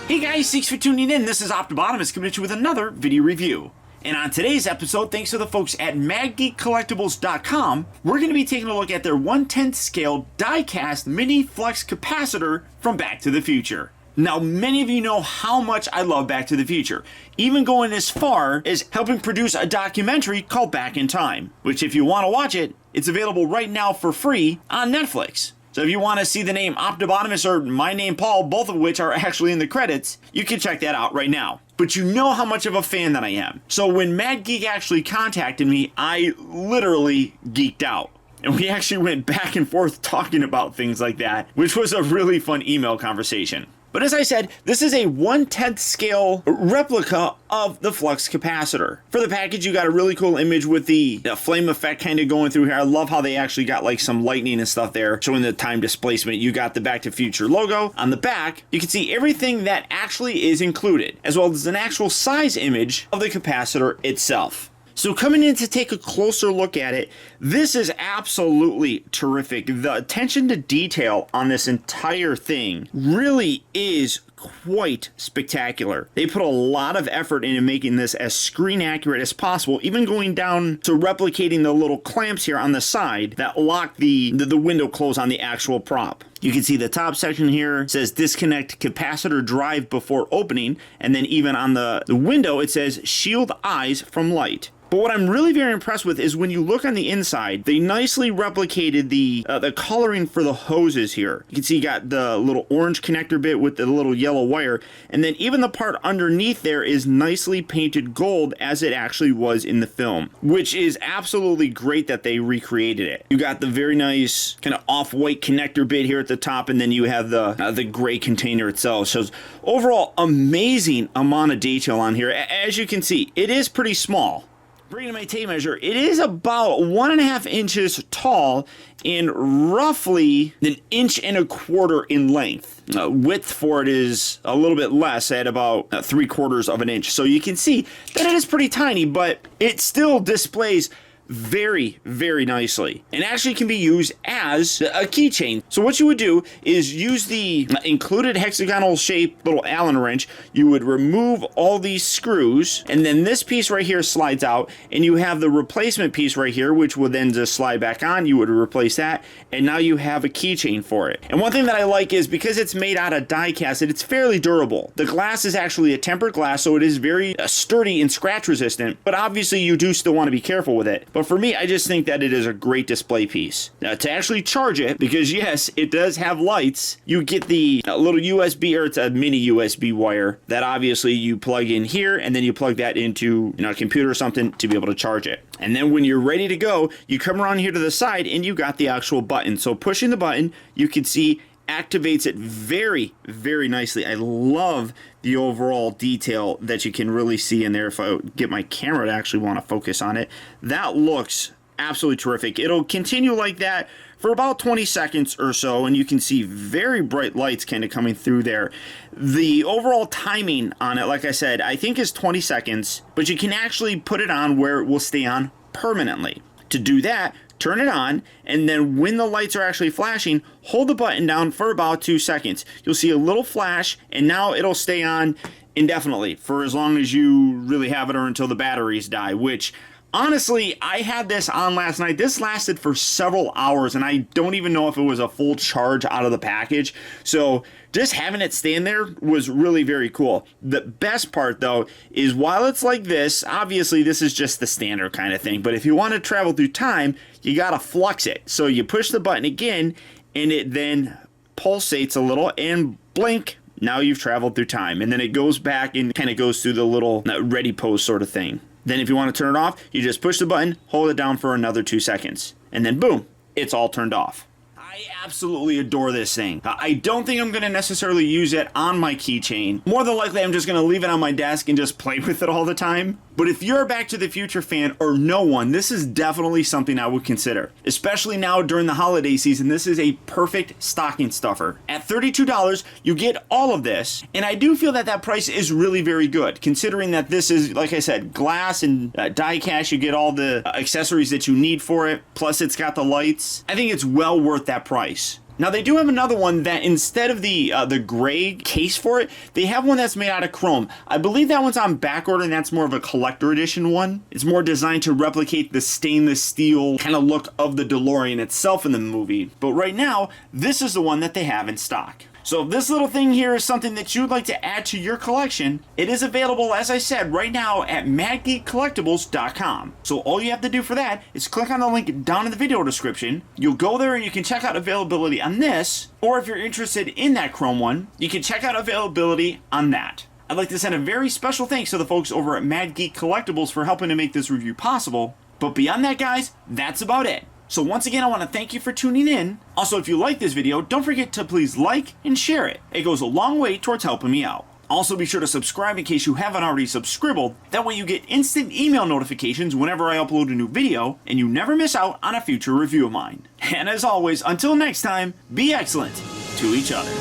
Hey guys, thanks for tuning in. This is Optibotimus coming at you with another video review. And on today's episode, thanks to the folks at MadGeekCollectibles.com, we're going to be taking a look at their 1/10 scale die-cast mini Flux Capacitor from Back to the Future. Now, many of you know how much I love Back to the Future, even going as far as helping produce a documentary called Back in Time, which if you want to watch it, it's available right now for free on Netflix. So if you want to see the name Optibotimus or my name Paul, both of which are actually in the credits, you can check that out right now. But you know how much of a fan that I am. So when Mad Geek actually contacted me, I literally geeked out. And we actually went back and forth talking about things like that, which was a really fun email conversation. But as I said, this is a 1/10 scale replica of the Flux Capacitor. For the package, you got a really cool image with the flame effect kind of going through here. I love how they actually got like some lightning and stuff there, showing the time displacement. You got the Back to Future logo. On the back, you can see everything that actually is included, as well as an actual size image of the capacitor itself. So coming in to take a closer look at it, this is absolutely terrific. The attention to detail on this entire thing really is quite spectacular. They put a lot of effort into making this as screen accurate as possible, even going down to replicating the little clamps here on the side that lock the window close on the actual prop. You can see the top section here says disconnect capacitor drive before opening, and then even on the window it says shield eyes from light. But what I'm really very impressed with is when you look on the inside, they nicely replicated the coloring for the hoses here. You can see you got the little orange connector bit with the little yellow wire, and then even the part underneath there is nicely painted gold as it actually was in the film, which is absolutely great that they recreated it. You got the very nice kind of off-white connector bit here at the top, and then you have the gray container itself. So overall, amazing amount of detail on here. As you can see, it is pretty small. Bringing my tape measure, it is about 1.5 inches tall and roughly 1.25 inches in length. Width for it is a little bit less at about 3/4 of an inch. So you can see that it is pretty tiny, but it still displays very, very nicely, and actually can be used as a keychain. So what you would do is use the included hexagonal shaped little Allen wrench. You would remove all these screws, and then this piece right here slides out, and you have the replacement piece right here, which would then just slide back on. You would replace that, and now you have a keychain for it. And one thing that I like is because it's made out of die cast, it's fairly durable. The glass is actually a tempered glass, so it is very sturdy and scratch resistant, but obviously you do still want to be careful with it. But for me, I just think that it is a great display piece. Now, to actually charge it, because yes, it does have lights, you get the little USB, or it's a mini USB wire that obviously you plug in here, and then you plug that into a computer or something to be able to charge it. And then when you're ready to go, you come around here to the side and you got the actual button. So pushing the button, you can see activates it very, very nicely. I love the overall detail that you can really see in there. If I get my camera to actually want to focus on it, that looks absolutely terrific. It'll continue like that for about 20 seconds or so, and you can see very bright lights kind of coming through there. The overall timing on it, like I said, I think is 20 seconds, but you can actually put it on where it will stay on permanently. To do that, turn it on, and then when the lights are actually flashing, hold the button down for about 2 seconds. You'll see a little flash, and now it'll stay on indefinitely for as long as you really have it, or until the batteries die, which honestly, I had this on last night. This lasted for several hours, and I don't even know if it was a full charge out of the package. So just having it stand there was really very cool. The best part, though, is while it's like this, obviously this is just the standard kind of thing, but if you want to travel through time, you gotta flux it. So you push the button again, and it then pulsates a little, and blink, now you've traveled through time. And then it goes back and kind of goes through the little ready pose sort of thing. Then if you want to turn it off, you just push the button, hold it down for another 2 seconds, and then boom, it's all turned off. I absolutely adore this thing. I don't think I'm going to necessarily use it on my keychain. More than likely, I'm just going to leave it on my desk and just play with it all the time. But if you're a Back to the Future fan or no one, this is definitely something I would consider. Especially now during the holiday season, this is a perfect stocking stuffer. At $32, you get all of this, and I do feel that that price is really very good, considering that this is, like I said, glass and die cast. You get all the accessories that you need for it, plus it's got the lights. I think it's well worth that price. Now they do have another one that instead of the gray case for it, they have one that's made out of chrome. I believe that one's on back order and that's more of a collector edition one. It's more designed to replicate the stainless steel kind of look of the DeLorean itself in the movie. But right now, this is the one that they have in stock. So if this little thing here is something that you'd like to add to your collection, it is available, as I said, right now at MadGeekCollectibles.com. So all you have to do for that is click on the link down in the video description. You'll go there and you can check out availability on this, or if you're interested in that chrome one, you can check out availability on that. I'd like to send a very special thanks to the folks over at Mad Geek Collectibles for helping to make this review possible. But beyond that, guys, that's about it. So once again, I want to thank you for tuning in. Also, if you like this video, don't forget to please like and share it. It goes a long way towards helping me out. Also, be sure to subscribe in case you haven't already subscribed. That way you get instant email notifications whenever I upload a new video, and you never miss out on a future review of mine. And as always, until next time, be excellent to each other.